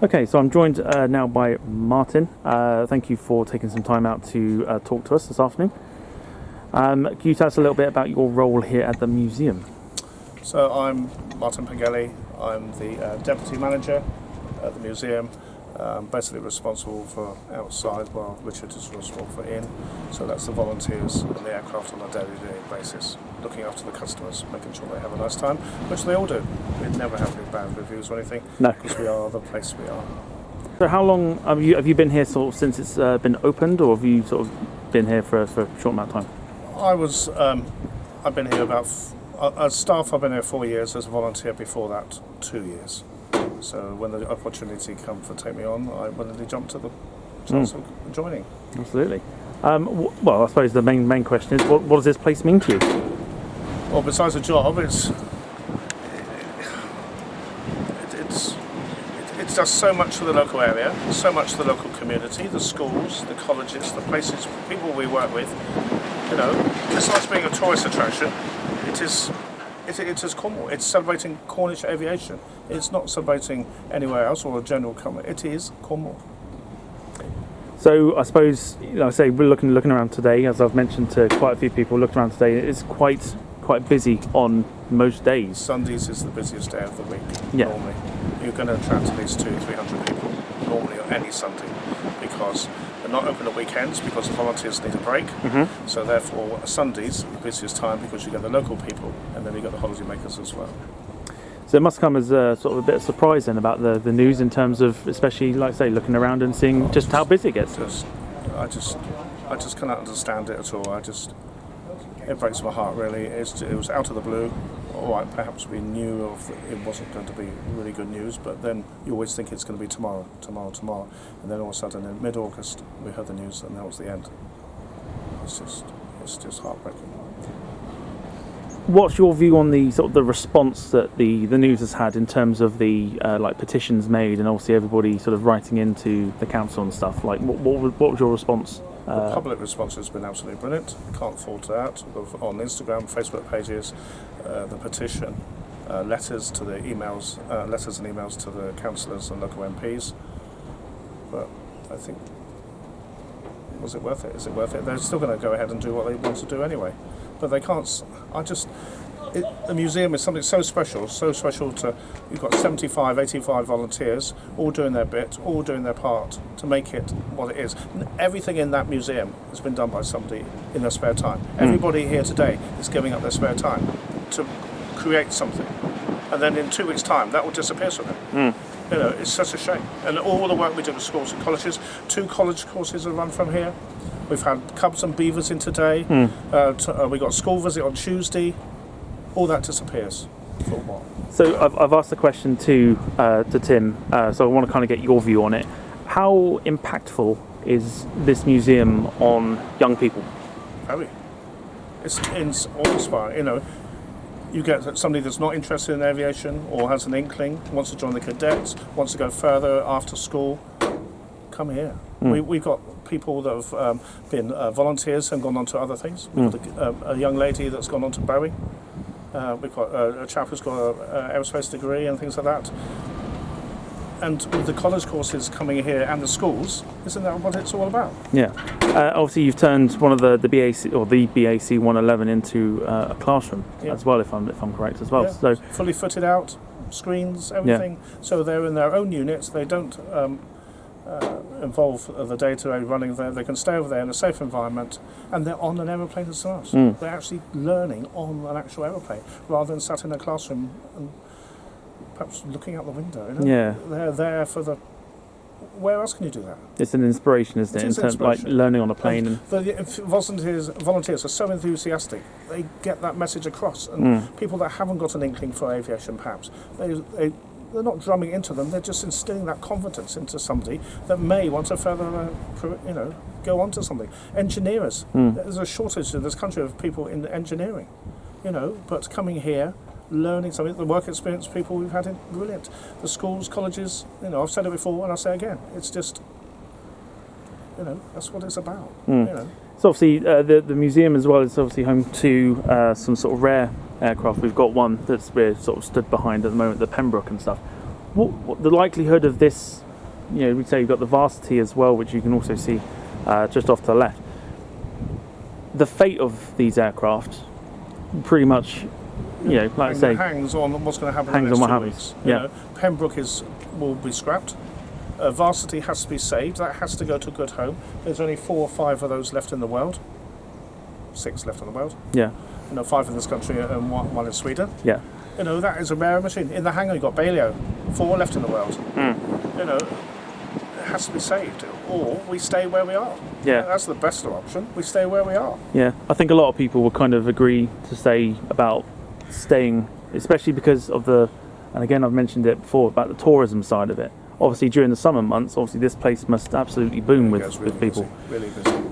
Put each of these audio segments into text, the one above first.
Okay, so I'm joined now by Martin. Thank you for taking some time out to talk to us this afternoon. Can you tell us a little bit about your role here at the museum? So I'm Martin Pengelly. I'm the deputy manager at the museum. Basically responsible for outside while Richard is responsible for in. So that's the volunteers and the aircraft on a daily basis, looking after the customers, making sure they have a nice time, which they all do. We never have any bad reviews or anything, No. because we are the place we are. So how long have you been here sort of since it's been opened, or have you sort of been here for a short amount of time? I've been here as staff I've been here 4 years, as a volunteer before that 2 years. So when the opportunity came to take me on, I willingly jumped at the chance of joining. Absolutely. Well, I suppose the main question is, what does this place mean to you? Well, besides the job, it does so much for the local area, so much for the local community, the schools, the colleges, the places, people we work with. You know, besides being a tourist attraction, it is Cornwall. It's celebrating Cornish Aviation. It's not celebrating anywhere else or a general company. It is Cornwall. So I suppose, like I say, we're looking around today, as I've mentioned to quite a few people, looking around today, it's quite busy on most days. Sundays is the busiest day of the week, Yeah. normally. You're going to attract at least 200-300 people, normally on any Sunday, because they're not open at weekends because the volunteers need a break. Mm-hmm. So therefore, Sundays the busiest time because you get the local people and then you get the holiday makers as well. So it must come as a sort of a bit of surprise then about the news, in terms of, especially, like I say, looking around and seeing just how busy it gets. I just cannot understand it at all. It breaks my heart, really. It was out of the blue. All right, perhaps we knew it wasn't going to be really good news, but then you always think it's going to be tomorrow, and then all of a sudden in mid-August we heard the news, and that was the end. It's just heartbreaking. What's your view on the sort of the response that the news has had in terms of the like petitions made, and obviously everybody sort of writing into the council and stuff? Like, what was your response? The public response has been absolutely brilliant. Can't fault that. On Instagram, Facebook pages, the petition, letters and emails to the councillors and local MPs. But I think, was it worth it? Is it worth it? They're still going to go ahead and do what they want to do anyway. But they can't. The museum is something so special to. You've got 75, 85 volunteers, all doing their bit, all doing their part to make it what it is. And everything in that museum has been done by somebody in their spare time. Everybody here today is giving up their spare time to create something, and then in 2 weeks' time, that will disappear from them. You know, it's such a shame. And all the work we do with schools and colleges, 2 college courses are run from here. We've had cubs and beavers in today. We got a school visit on Tuesday. All that disappears for a while. So I've asked the question to Tim, so I want to kind of get your view on it. How impactful is this museum on young people? Very. It's awe-inspiring. You know, you get somebody that's not interested in aviation or has an inkling, wants to join the cadets, wants to go further after school. Come here. We've got people that have been volunteers and gone on to other things. We've got a young lady that's gone on to Boeing. We've got a chap who's got an aerospace degree and things like that. And with the college courses coming here and the schools, isn't that what it's all about? Yeah. Obviously, you've turned one of the BAC or the BAC 111 into a classroom as well, if I'm correct as well. Yeah. So fully fitted out, screens, everything. Yeah. So they're in their own units. They don't involve the day-to-day running there. They can stay over there in a safe environment, and they're on an aeroplane themselves. They're actually learning on an actual aeroplane rather than sat in a classroom and perhaps looking out the window. You know? Yeah, they're there for the. Where else can you do that? It's an inspiration, isn't it? In terms of like learning on a plane. And the volunteers are so enthusiastic. They get that message across, and people that haven't got an inkling for aviation, perhaps they're not drumming into them. They're just instilling that confidence into somebody that may want to further, go on to something. Engineers. There's a shortage in this country of people in engineering, but coming here, learning something, the work experience people we've had, brilliant. The schools, colleges, I've said it before and I'll say it again. It's just, that's what it's about. So obviously the museum as well is obviously home to some sort of rare aircraft. We've got one that's we're sort of stood behind at the moment, the Pembroke and stuff. What the likelihood of this we'd say you've got the Varsity as well, which you can also see just off to the left. The fate of these aircraft, pretty much, like I say, hangs on what's going to happen in hangs the on next what 2 happens. weeks. You know, Pembroke will be scrapped. Varsity has to be saved. That has to go to a good home. There's only 4 or 5 of those left in the world. 6 left in the world. Yeah. 5 in this country and one in Sweden. Yeah. That is a rare machine. In the hangar, you've got Balliol, 4 left in the world. It has to be saved, or we stay where we are. Yeah. That's the best option. We stay where we are. Yeah. I think a lot of people will kind of agree to say about staying, especially because of and again, I've mentioned it before, about the tourism side of it. Obviously, during the summer months, this place must absolutely boom with people. Really busy.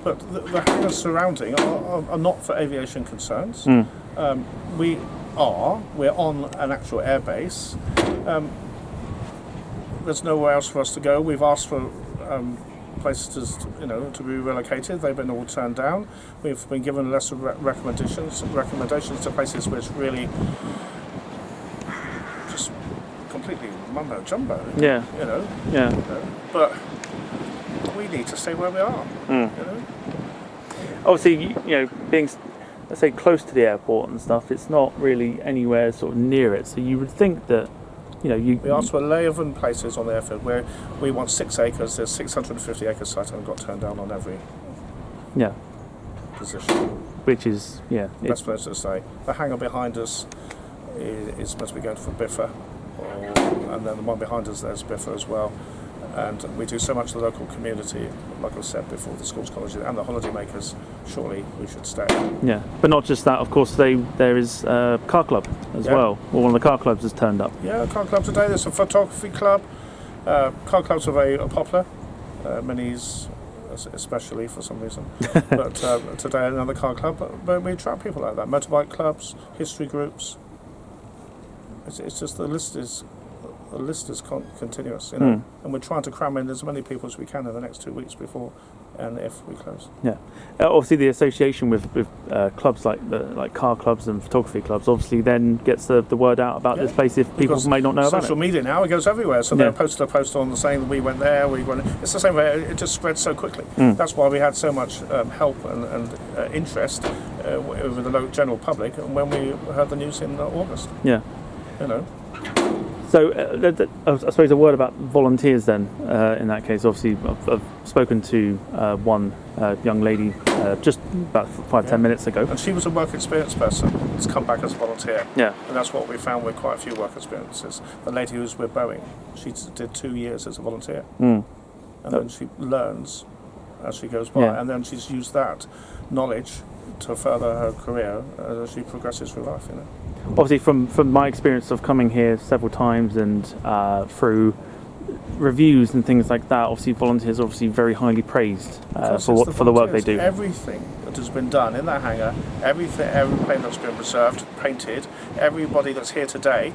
But the hangars surrounding are not for aviation concerns. We're on an actual airbase. There's nowhere else for us to go. We've asked for places to be relocated. They've been all turned down. We've been given a list of recommendations to places which really just completely mumbo jumbo. Yeah. But we need to stay where we are. Obviously, being, let's say, close to the airport and stuff, it's not really anywhere sort of near it. So you would think that, we asked for 11 places on the airfield where we want 6 acres. There's 650 acre site and got turned down on every position. Which is, Best place to stay. The hangar behind us is must be going for Biffa, and then the one behind us there's Biffa as well. And we do so much for the local community, like I said before, the schools, colleges and the holiday makers. Surely we should stay. Yeah, but not just that, of course, there is a car club as well. Well, one of the car clubs has turned up. Yeah, a car club today. There's a photography club. Car clubs are very popular, minis especially for some reason. But today another car club. But we attract people like that. Motorbike clubs, history groups. It's just the list is continuous, and we're trying to cram in as many people as we can in the next 2 weeks before and if we close. Yeah, obviously the association with clubs like car clubs and photography clubs obviously then gets the word out about this place if people may not know about it. Social media now, it goes everywhere, so they'll post on saying we went there, we went. It's the same way. It just spreads so quickly. That's why we had so much help and interest with the general public when we heard the news in August. Yeah. So I suppose a word about volunteers then, in that case. Obviously, I've spoken to one young lady just about 5-10 minutes ago. And she was a work experience person who's come back as a volunteer. Yeah. And that's what we found with quite a few work experiences. The lady who was with Boeing, she did 2 years as a volunteer. And then she learns as she goes by. And then she's used that knowledge to further her career as she progresses through life, Obviously, from my experience of coming here several times and through reviews and things like that, obviously volunteers are obviously very highly praised for the work they do. Everything that has been done in that hangar, every plane that's been preserved, painted, everybody that's here today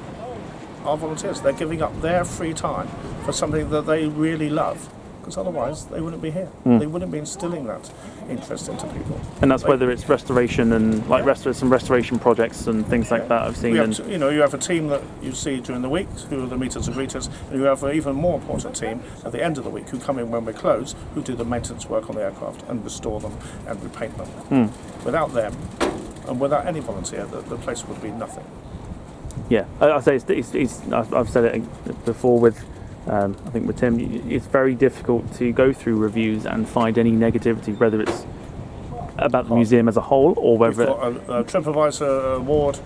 are volunteers. They're giving up their free time for something that they really love. Because otherwise they wouldn't be here. They wouldn't be instilling that interest into people. And that's whether it's restoration and some restoration projects and things like that I've seen. You have a team that you see during the week who are the meters and greeters, and you have an even more important team at the end of the week who come in when we're closed, who do the maintenance work on the aircraft and restore them and repaint them. Without them and without any volunteer, the place would be nothing. Yeah, I say I've said it before with. I think with Tim, it's very difficult to go through reviews and find any negativity, whether it's about the museum as a whole or whether... We've got a TripAdvisor award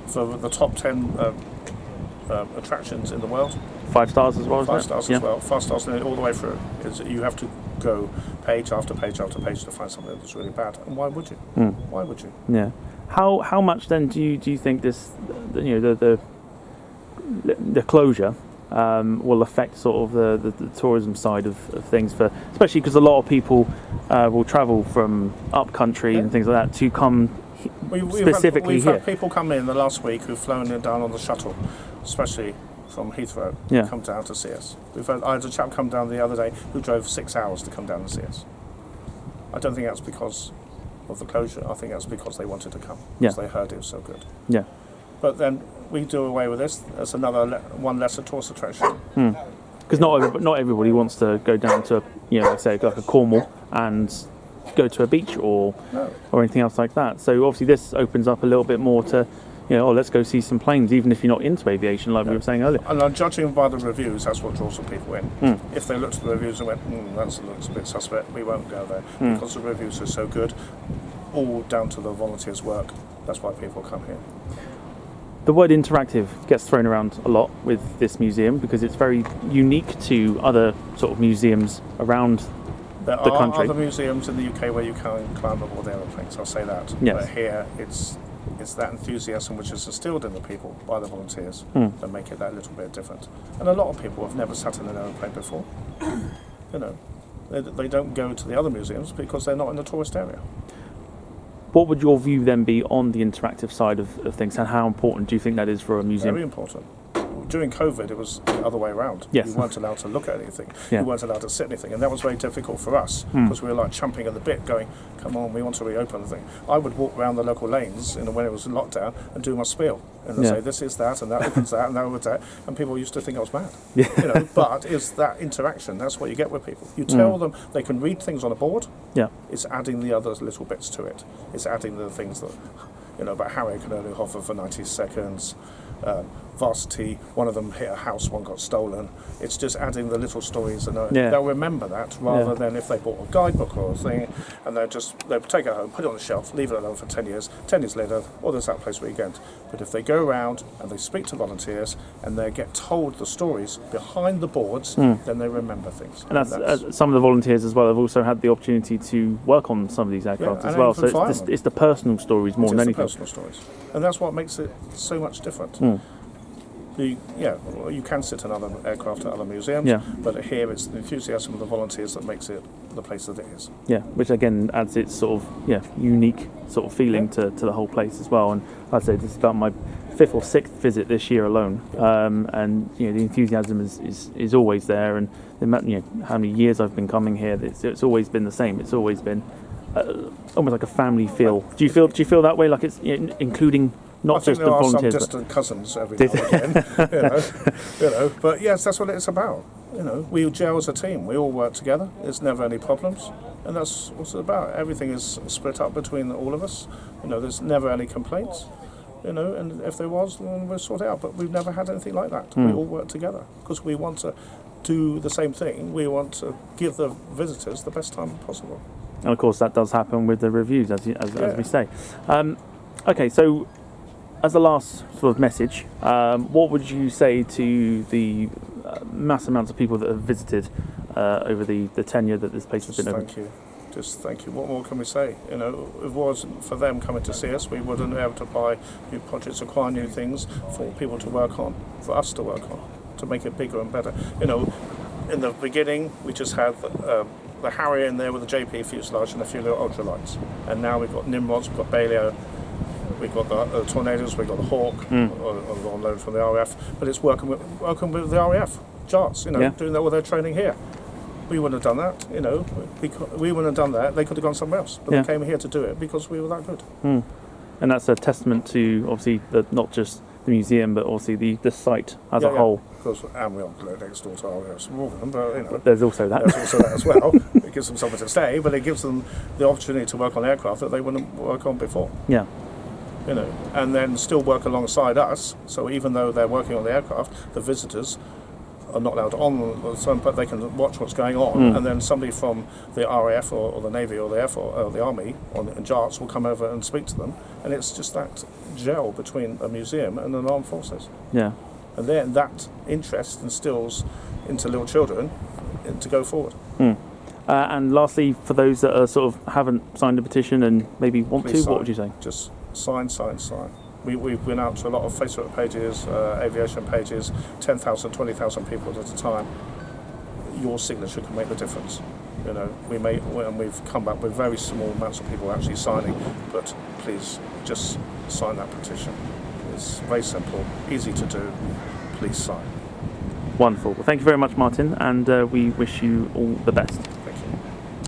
for the top 10 attractions in the world. 5 stars as well, 5 stars as well. 5 stars all the way through. You have to go page after page after page to find something that's really bad. And why would you? Why would you? Yeah. How much then do you think this, the closure will affect sort of the tourism side of things, especially because a lot of people will travel from up country and things like that to come specifically we've here. Had people come in the last week who've flown down on the shuttle, especially from Heathrow, come down to see us. I had a chap come down the other day who drove 6 hours to come down and see us. I don't think that's because of the closure. I think that's because they wanted to come, because they heard it was so good. Yeah. But then we do away with this as another one lesser tourist attraction. Because not everybody wants to go down to, like say, like a Cornwall and go to a beach or anything else like that. So obviously this opens up a little bit more to, let's go see some planes, even if you're not into aviation, like we were saying earlier. And judging by the reviews, that's what draws the people in. If they looked at the reviews and went, that looks a bit suspect, we won't go there. Because the reviews are so good, all down to the volunteers' work. That's why people come here. The word interactive gets thrown around a lot with this museum because it's very unique to other sort of museums around the country. There are other museums in the UK where you can climb aboard aeroplanes, I'll say that. Yes. But here it's that enthusiasm which is instilled in the people by the volunteers that make it that little bit different. And a lot of people have never sat in an aeroplane before. They don't go to the other museums because they're not in the tourist area. What would your view then be on the interactive side of things, and how important do you think that is for a museum? Very important. During COVID, it was the other way around. Yes. You weren't allowed to look at anything. Yeah. You weren't allowed to sit anything. And that was very difficult for us because we were like champing at the bit going, come on, we want to reopen the thing. I would walk around the local lanes when it was in lockdown and do my spiel. And I'd say, this is that, and that opens that, and that opens that. And people used to think I was mad. Yeah. But it's that interaction. That's what you get with people. You tell them they can read things on a board. Yeah. It's adding the other little bits to it. It's adding the things that, about Harry can only hover for 90 seconds. Varsity, one of them hit a house, one got stolen. It's just adding the little stories, and they'll remember that rather than if they bought a guidebook or a thing, and they'll take it home, put it on the shelf, leave it alone for 10 years. 10 years later, there's that place weekend. But if they go around and they speak to volunteers and they get told the stories behind the boards, then they remember things. And that's some of the volunteers as well have also had the opportunity to work on some of these aircraft as well. So it's the personal stories more than anything. It's the personal stories, and that's what makes it so much different. You can sit in other aircraft at other museums, but here it's the enthusiasm of the volunteers that makes it the place that it is. Yeah, which again adds its sort of unique sort of feeling to the whole place as well. And I'd say this is about my 5th or 6th visit this year alone, and the enthusiasm is always there. And how many years I've been coming here, it's always been the same. It's always been almost like a family feel. Do you feel that way? Like it's including. Not just the volunteers. I think there are some distant cousins every now and again, But yes, that's what it's about. We gel as a team. We all work together. There's never any problems, and that's what it's about. Everything is split up between all of us. There's never any complaints. And if there was, then we'll sort it out. But we've never had anything like that. We all work together because we want to do the same thing. We want to give the visitors the best time possible. And of course, that does happen with the reviews, as we say. Okay, so. As a last sort of message, what would you say to the mass amounts of people that have visited over the tenure that this place has been open? Just thank you. What more can we say? If it wasn't for them coming to see us, we wouldn't be able to buy new projects, acquire new things for people to work on, for us to work on, to make it bigger and better. In the beginning, we just had the Harrier in there with the JP fuselage and a few little ultralights. And now we've got Nimrods, we've got Baleo, we've got the Tornadoes, we've got the Hawk, on loan from the RAF, but it's working with the RAF, JARTs, doing all their training here. We wouldn't have done that, we wouldn't have done that, they could have gone somewhere else, but they came here to do it because we were that good. And that's a testament to, obviously, not just the museum, but also the site as a whole. Because, and we are next door to RAF Morgan, but there's also that. There's also that as well. It gives them somewhere to stay, but it gives them the opportunity to work on aircraft that they wouldn't work on before. Yeah. And then still work alongside us. So even though they're working on the aircraft, the visitors are not allowed on, but they can watch what's going on. And then somebody from the RAF or the Navy or the Air Force or the Army and JARTs will come over and speak to them. And it's just that gel between a museum and an armed forces. Yeah. And then that interest instills into little children to go forward. And lastly, for those that are sort of haven't signed a petition and maybe want Please to, sign. what would you say? Just sign. We've been out to a lot of Facebook pages, aviation pages, 10,000, 20,000 people at a time. Your signature can make the difference. We've come back with very small amounts of people actually signing, but please just sign that petition. It's very simple, easy to do. Please sign. Wonderful. Well, thank you very much, Martin, and we wish you all the best.